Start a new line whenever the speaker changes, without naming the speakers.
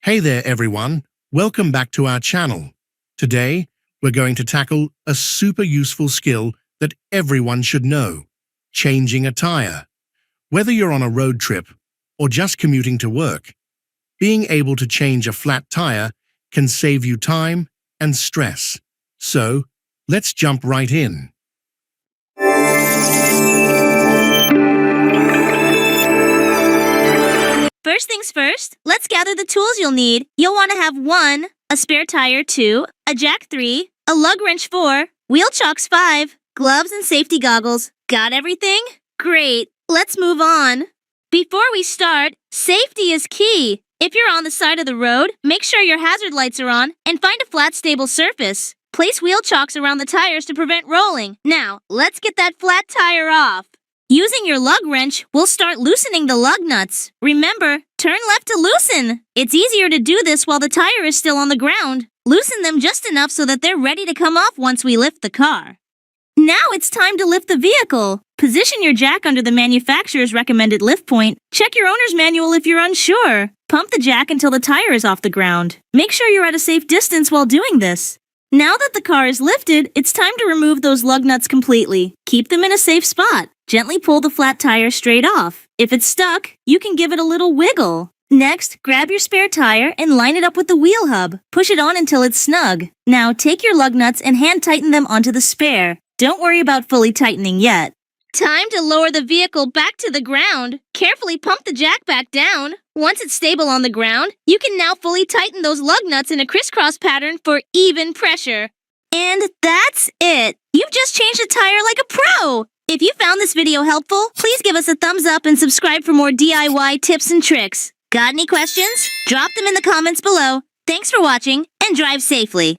Hey there everyone, welcome back to our channel. Today, we're going to tackle a super useful skill that everyone should know, changing a tire. Whether you're on a road trip or just commuting to work, being able to change a flat tire can save you time and stress. So, let's jump right in.
First things first, let's gather the tools you'll need. You'll want to have 1, a spare tire 2, a jack 3, a lug wrench 4, wheel chocks 5, gloves and safety goggles. Got everything? Great. Let's move on. Before we start, safety is key. If you're on the side of the road, make sure your hazard lights are on and find a flat, stable surface. Place wheel chocks around the tires to prevent rolling. Now, let's get that flat tire off. Using your lug wrench, we'll start loosening the lug nuts. Remember, turn left to loosen. It's easier to do this while the tire is still on the ground. Loosen them just enough so that they're ready to come off once we lift the car. Now it's time to lift the vehicle. Position your jack under the manufacturer's recommended lift point. Check your owner's manual if you're unsure. Pump the jack until the tire is off the ground. Make sure you're at a safe distance while doing this. Now that the car is lifted, it's time to remove those lug nuts completely. Keep them in a safe spot. Gently pull the flat tire straight off. If it's stuck, you can give it a little wiggle. Next, grab your spare tire and line it up with the wheel hub. Push it on until it's snug. Now take your lug nuts and hand tighten them onto the spare. Don't worry about fully tightening yet. Time to lower the vehicle back to the ground. Carefully pump the jack back down. Once it's stable on the ground, you can now fully tighten those lug nuts in a crisscross pattern for even pressure. And that's it. You've just changed a tire like a pro. If you found this video helpful, please give us a thumbs up and subscribe for more DIY tips and tricks. Got any questions? Drop them in the comments below. Thanks for watching and drive safely.